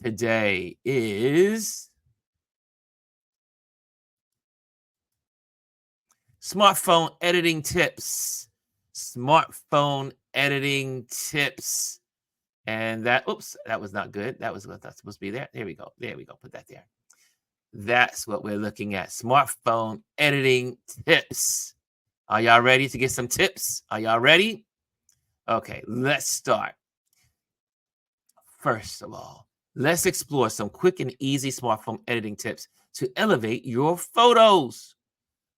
today is smartphone editing tips. Smartphone editing tips. And that, oops, that was not good. That was what that's supposed to be there. There we go. There we go. Put that there. That's what we're looking at. Smartphone editing tips. Are y'all ready to get some tips? Are y'all ready? Okay, let's start. First of all, let's explore some quick and easy smartphone editing tips to elevate your photos.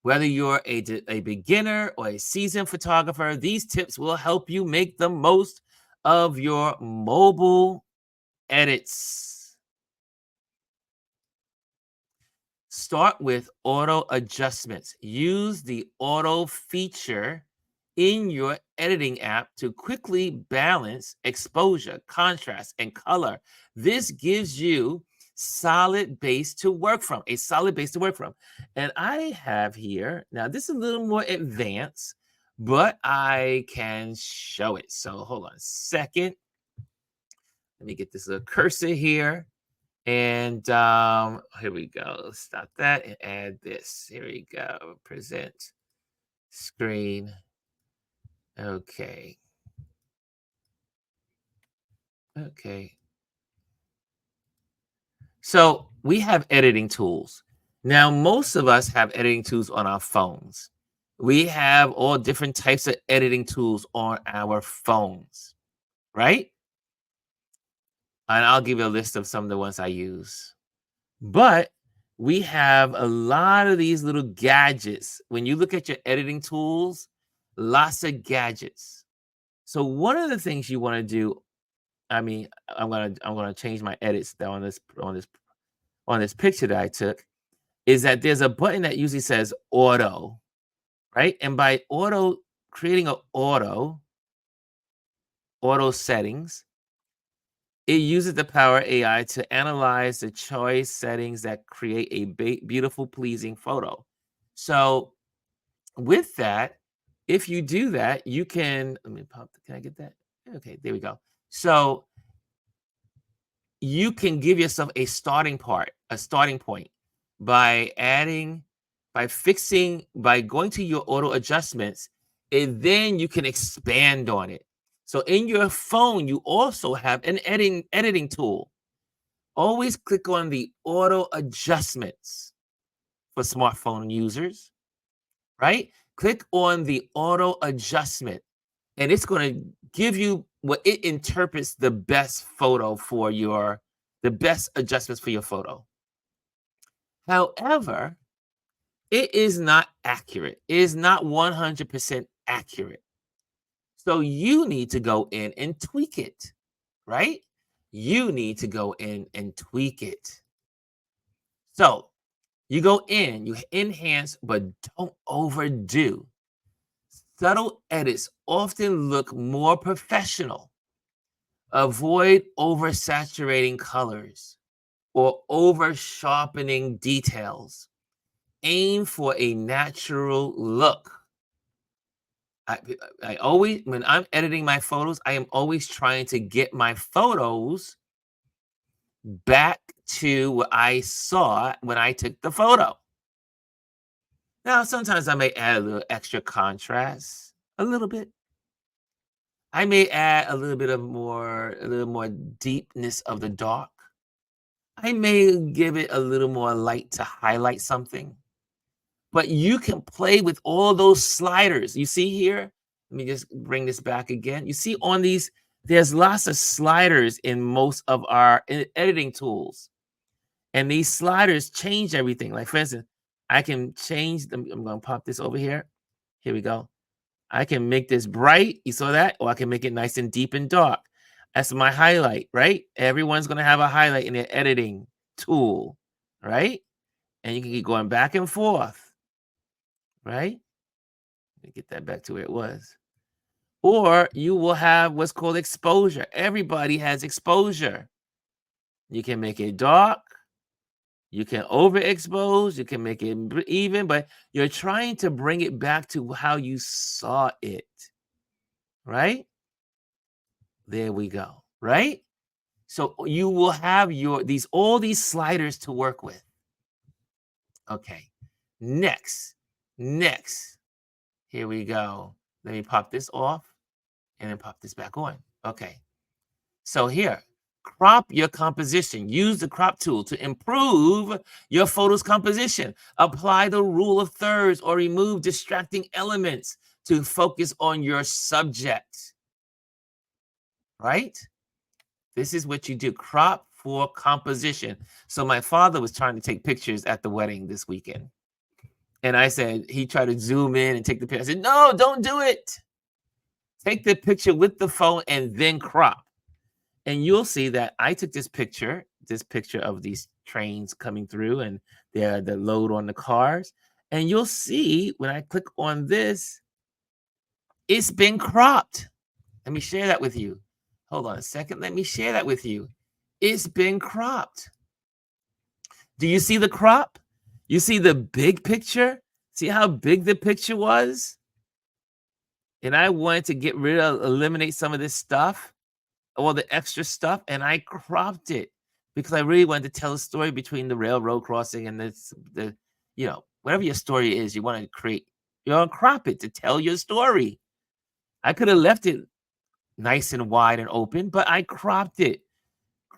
Whether you're a beginner or a seasoned photographer, these tips will help you make the most of your mobile edits. Start with auto adjustments. Use the auto feature in your editing app to quickly balance exposure, contrast, and color. This gives you solid base to work from, a solid base to work from. And I have here, now this is a little more advanced, but I can show it. So hold on a second. Let me get this little cursor here. And here we go. Stop that and add this. Here we go. Present screen. Okay. Okay. So we have editing tools. Now, most of us have editing tools on our phones. We have all different types of editing tools on our phones, right? And I'll give you a list of some of the ones I use. But we have a lot of these little gadgets. When you look at your editing tools, lots of gadgets. So one of the things you want to do, I mean, I'm gonna change my edits on this picture that I took, is that there's a button that usually says auto, right? And by creating an auto settings, it uses the power AI to analyze the choice settings that create a beautiful, pleasing photo. So with that, if you do that, you can, let me pop, can I get that? Okay, there we go. So you can give yourself a starting point by going to your auto adjustments, and then you can expand on it. So in your phone, you also have an editing tool. Always click on the auto adjustments for smartphone users, right? Click on the auto adjustment, and it's going to give you what it interprets the best the best adjustments for your photo. However, it is not accurate. It is not 100% accurate. So you need to go in and tweak it, right? You need to go in and tweak it. So you go in, you enhance, but don't overdo. Subtle edits often look more professional. Avoid oversaturating colors or over sharpening details. Aim for a natural look. I always, when I'm editing my photos, I am always trying to get my photos back to what I saw when I took the photo. Now, sometimes I may add a little extra contrast, a little bit. I may add a little more deepness of the dark. I may give it a little more light to highlight something. But you can play with all those sliders. You see here? Let me just bring this back again. You see on these, there's lots of sliders in most of our editing tools. And these sliders change everything. Like for instance, I can change them. I'm going to pop this over here. Here we go. I can make this bright. You saw that? Or I can make it nice and deep and dark. That's my highlight, right? Everyone's going to have a highlight in their editing tool, right? And you can keep going back and forth. Right? Let me get that back to where it was. Or you will have what's called exposure. Everybody has exposure. You can make it dark. You can overexpose. You can make it even, but you're trying to bring it back to how you saw it. Right? There we go. Right? So you will have all these sliders to work with. Okay. Next. Next. Here we go. Let me pop this off and then pop this back on. Okay. So here, crop your composition. Use the crop tool to improve your photo's composition. Apply the rule of thirds or remove distracting elements to focus on your subject. Right? This is what you do. Crop for composition. So my father was trying to take pictures at the wedding this weekend. And I said, he tried to zoom in and take the picture. I said, no, don't do it. Take the picture with the phone and then crop. And you'll see that I took this picture of these trains coming through and the load on the cars. And you'll see when I click on this, it's been cropped. Let me share that with you. Hold on a second. Let me share that with you. It's been cropped. Do you see the crop? You see the big picture? See how big the picture was? And I wanted to eliminate some of this stuff, all the extra stuff, and I cropped it because I really wanted to tell a story between the railroad crossing and whatever your story is, you want to create, crop it to tell your story. I could have left it nice and wide and open, but I cropped it.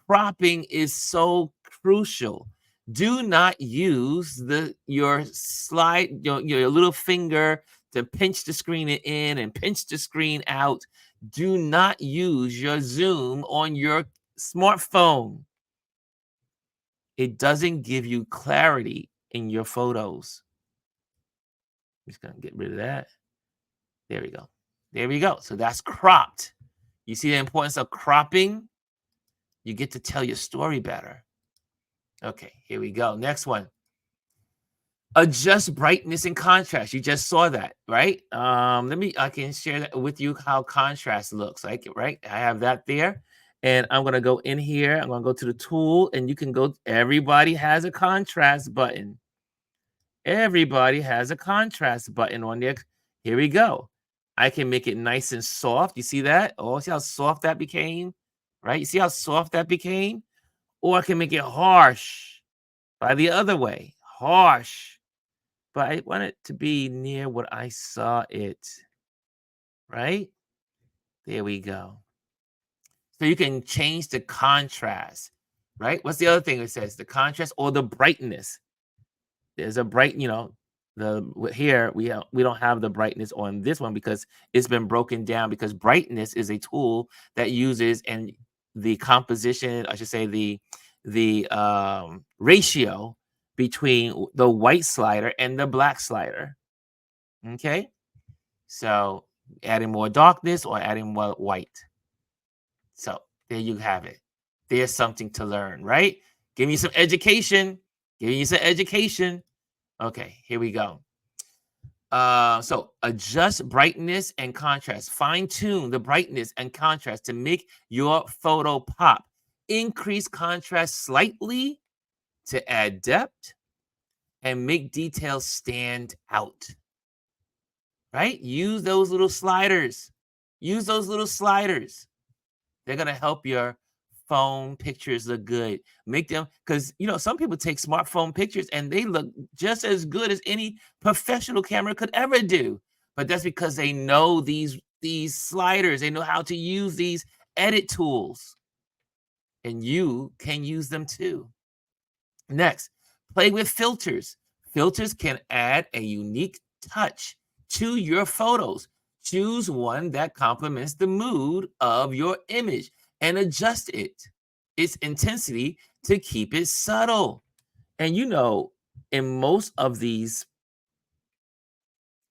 Cropping is so crucial. Do not use your little finger to pinch the screen in and pinch the screen out. Do not use your zoom on your smartphone. It doesn't give you clarity in your photos. I'm just going to get rid of that. There we go. There we go. So that's cropped. You see the importance of cropping? You get to tell your story better. Okay, here we go. Next one. Adjust brightness and contrast. You just saw that, right? I can share that with you how contrast looks like, right? I have that there. And I'm going to go in here. I'm going to go to the tool and you can go. Everybody has a contrast button. Everybody has a contrast button on there. Here we go. I can make it nice and soft. You see that? Oh, see how soft that became? Right? You see how soft that became? Or I can make it harsh by the other way. Harsh. But I want it to be near what I saw it. Right? There we go. So you can change the contrast. Right? What's the other thing it says? The contrast or the brightness. There's a bright, here we don't have the brightness on this one because it's been broken down, because brightness is a tool that uses and the composition, I should say the ratio between the white slider and the black slider. Okay, so adding more darkness or adding more white. So there you have it. There's something to learn, right? Give me some education. Giving you some education. Okay, here we go. So adjust brightness and contrast. Fine tune the brightness and contrast to make your photo pop. Increase contrast slightly to add depth and make details stand out. Right? Use those little sliders. Use those little sliders. They're going to help your phone pictures look good. Make them, because some people take smartphone pictures and they look just as good as any professional camera could ever do. But that's because they know these sliders. They know how to use these edit tools. And you can use them too. Next, play with filters. Filters can add a unique touch to your photos. Choose one that complements the mood of your image and adjust its intensity to keep it subtle. And in most of these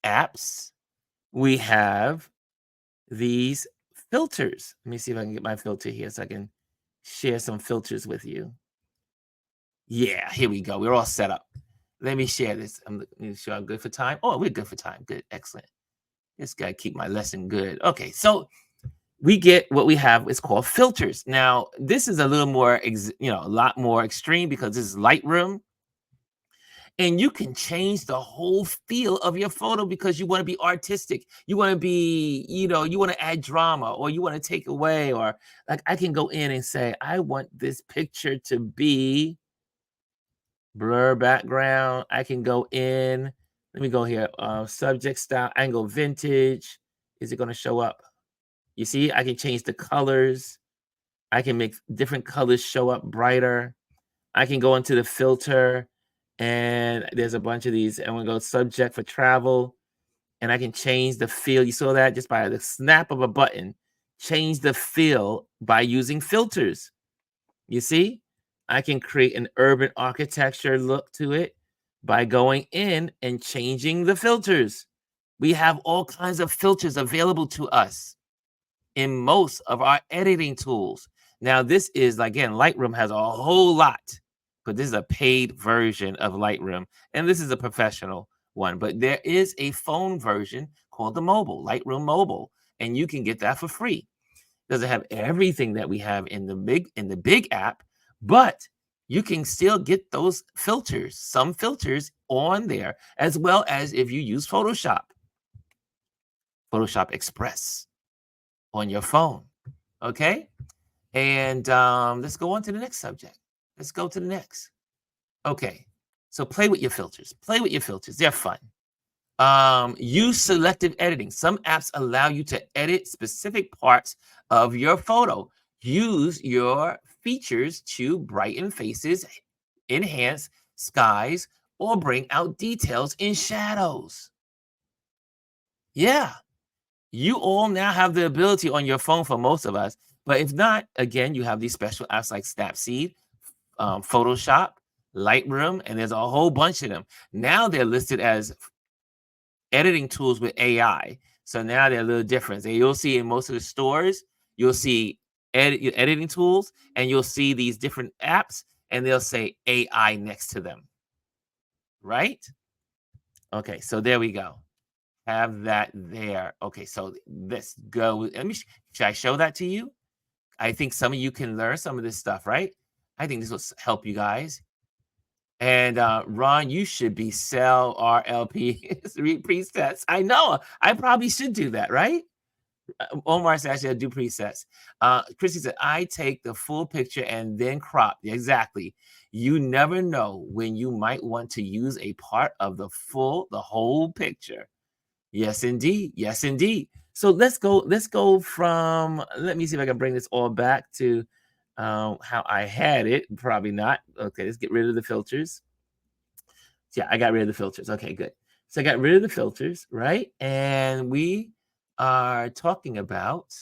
apps, we have these filters. Let me see if I can get my filter here so I can share some filters with you. Yeah, here we go. We're all set up. Let me share this. I'm sure I'm good for time. Oh, we're good for time. Good. Excellent. This guy keep my lesson good. Okay, so we get what we have is called filters. Now, this is a little more, a lot more extreme because this is Lightroom. And you can change the whole feel of your photo because you want to be artistic. You want to be, you want to add drama or you want to take away, or like I can go in and say, I want this picture to be blur background. I can go in. Let me go here. Subject style. I can go vintage. Is it going to show up? You see, I can change the colors. I can make different colors show up brighter. I can go into the filter and there's a bunch of these. I'm going to go subject for travel and I can change the feel. You saw that just by the snap of a button. Change the feel by using filters. You see, I can create an urban architecture look to it by going in and changing the filters. We have all kinds of filters available to us in most of our editing tools. Now, this is, again, Lightroom has a whole lot, but this is a paid version of Lightroom, and this is a professional one. But there is a phone version called the mobile, Lightroom Mobile, and you can get that for free. Doesn't have everything that we have in the big app, but you can still get those filters, some filters on there, as well as if you use Photoshop Express on your phone. Okay. And let's go on to the next subject. Let's go to the next. Okay. So play with your filters. Play with your filters. They're fun. Use selective editing. Some apps allow you to edit specific parts of your photo. Use your features to brighten faces, enhance skies, or bring out details in shadows. Yeah. You all now have the ability on your phone for most of us. But if not, again, you have these special apps like Snapseed, Photoshop, Lightroom, and there's a whole bunch of them. Now they're listed as editing tools with AI. So now they're a little different. And you'll see in most of the stores, you'll see editing tools, and you'll see these different apps, and they'll say AI next to them. Right? Okay, so there we go. Have that there. Okay, so let's go. Should I show that to you? I think some of you can learn some of this stuff, right? I think this will help you guys. And Ron, you should be sell RLP presets. I know. I probably should do that, right? Omar said I should do presets. Chrissy said, I take the full picture and then crop. Exactly. You never know when you might want to use a part of the whole picture. Yes, indeed. Yes, indeed. So let's go from, let me see if I can bring this all back to how I had it. Probably not. Okay, let's get rid of the filters. Yeah, I got rid of the filters. Okay, good. So I got rid of the filters, right? And we are talking about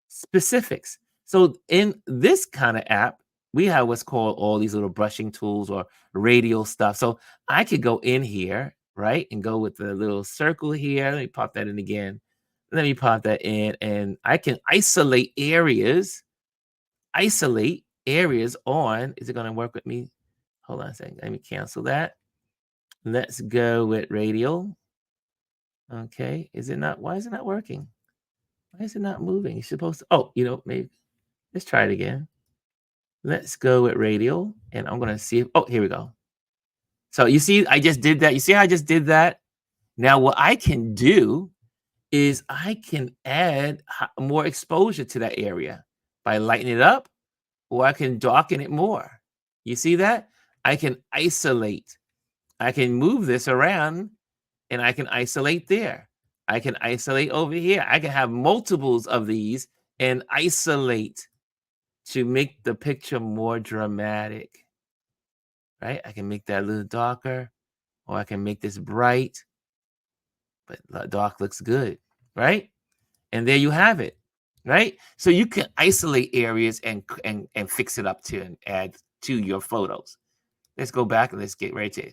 specifics. So in this kind of app, we have what's called all these little brushing tools or radial stuff. So I could go in here, right, and go with the little circle here. Let me pop that in again. Let me pop that in, and I can isolate areas. Isolate areas on. Is it going to work with me? Hold on a second. Let me cancel that. Let's go with radial. Okay. Is it not? Why is it not working? Why is it not moving? It's supposed to. Oh, maybe. Let's try it again. Let's go with radial, and I'm gonna see if, oh, here we go. So you see, I just did that. You see how I just did that? Now what I can do is I can add more exposure to that area by lighting it up, or I can darken it more. You see that? I can isolate. I can move this around and I can isolate there. I can isolate over here. I can have multiples of these and isolate to make the picture more dramatic, right? I can make that a little darker, or I can make this bright, but dark looks good, right? And there you have it, right? So you can isolate areas and fix it up to and add to your photos. Let's go back and let's get ready to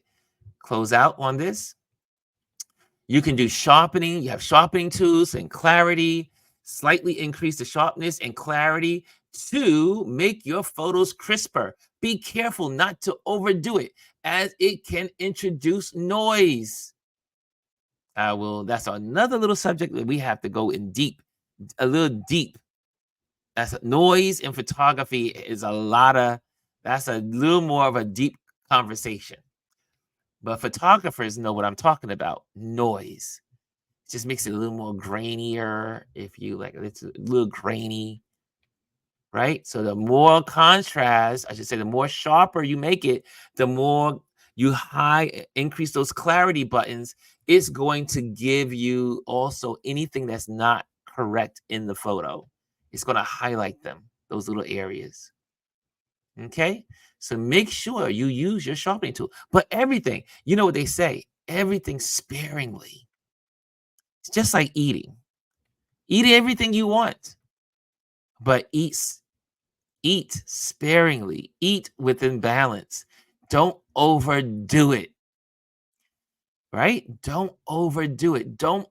close out on this. You can do sharpening. You have sharpening tools and clarity, slightly increase the sharpness and clarity to make your photos crisper. Be careful not to overdo it, as it can introduce noise. That's another little subject that we have to go in deep, a little deep. That's noise in photography is that's a little more of a deep conversation. But photographers know what I'm talking about. Noise. It just makes it a little more grainier. If you like, it's a little grainy, right? So the more contrast, I should say, the more sharper you make it, the more you increase those clarity buttons, it's going to give you also anything that's not correct in the photo. It's going to highlight them, those little areas. Okay. So make sure you use your sharpening tool, but everything, you know what they say, everything sparingly. It's just like eating. Eat everything you want, but eat sparingly, eat within balance. Don't overdo it, right? Don't overdo it. Don't,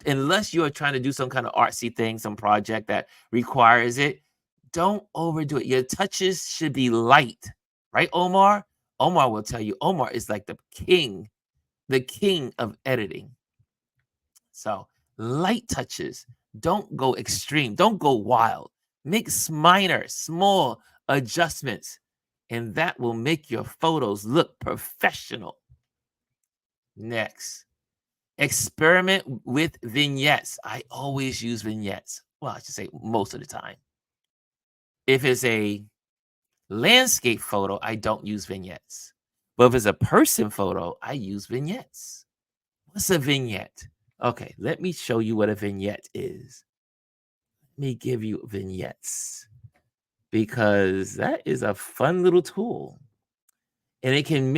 unless you are trying to do some kind of artsy thing, some project that requires it, don't overdo it. Your touches should be light, right, Omar? Omar will tell you, Omar is like the king of editing. So light touches, don't go extreme, don't go wild. Make minor, small adjustments, and that will make your photos look professional. Next, experiment with vignettes. I always use vignettes. Well, I should say most of the time. If it's a landscape photo, I don't use vignettes. But if it's a person photo, I use vignettes. What's a vignette? Okay, let me show you what a vignette is. Let me give you vignettes because that is a fun little tool. And it can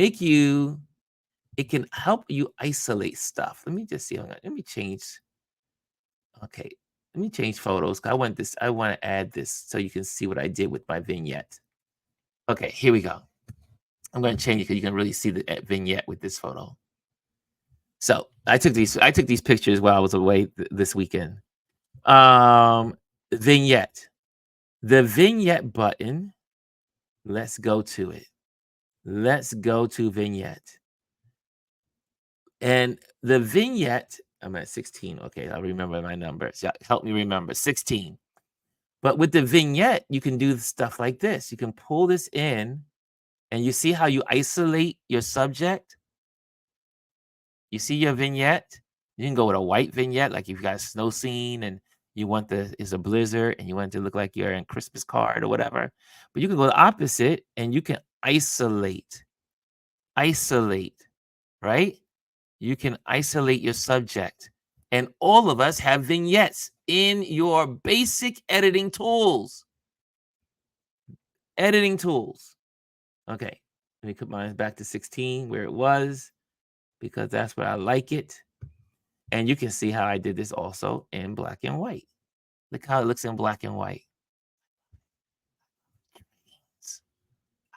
help you isolate stuff. Let me just see. Let me change. Okay, let me change photos. I want this. I want to add this so you can see what I did with my vignette. Okay, here we go. I'm going to change it because you can really see the vignette with this photo. So I took these pictures while I was away this weekend. Vignette. The vignette button. Let's go to it. Let's go to vignette. And the vignette, I'm at 16. Okay, I'll remember my numbers. Yeah, help me remember 16. But with the vignette, you can do stuff like this. You can pull this in, and you see how you isolate your subject? You see your vignette? You can go with a white vignette, like if you got a snow scene and you want it's a blizzard and you want it to look like you're in Christmas card or whatever. But you can go the opposite and you can isolate, right? You can isolate your subject. And all of us have vignettes in your basic editing tools. Editing tools. Okay, let me put mine back to 16 where it was because that's where I like it. And you can see how I did this also in black and white. Look how it looks in black and white.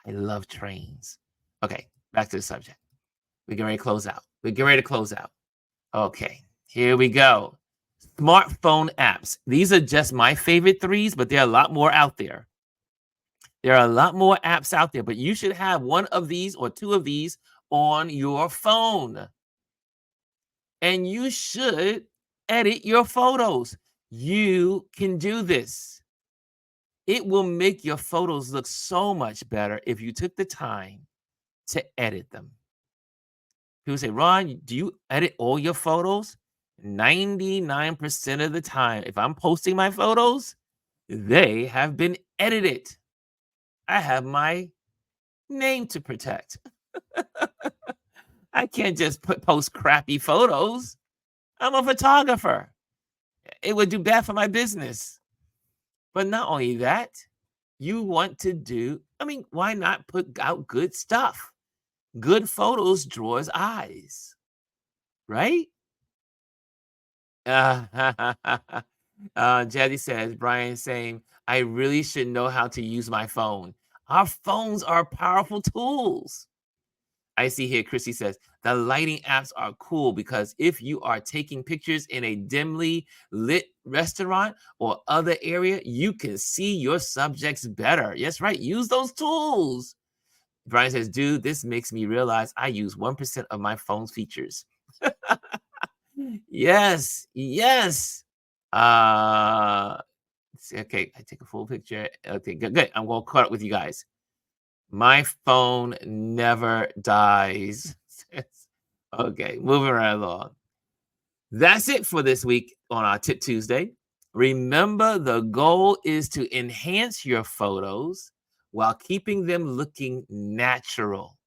I love trains. Okay, back to the subject. We're getting ready to close out. Okay, here we go. Smartphone apps. These are just my favorite threes, but there are a lot more out there. There are a lot more apps out there, but you should have one of these or two of these on your phone. And you should edit your photos. You can do this. It will make your photos look so much better if you took the time to edit them. People say, Ron, do you edit all your photos? 99% of the time, if I'm posting my photos, they have been edited. I have my name to protect. I can't just post crappy photos. I'm a photographer. It would do bad for my business. But not only that, you want to why not put out good stuff? Good photos draws eyes, right? Jazzy says, Brian saying, I really should know how to use my phone. Our phones are powerful tools. I see here, Chrissy says, the lighting apps are cool because if you are taking pictures in a dimly lit restaurant or other area, you can see your subjects better. Yes, right. Use those tools. Brian says, dude, this makes me realize I use 1% of my phone's features. Yes, yes. Okay, I take a full picture. Okay, good. I'm going to cut up with you guys. My phone never dies. Okay, moving right along. That's it for this week on our Tip Tuesday. Remember, the goal is to enhance your photos while keeping them looking natural.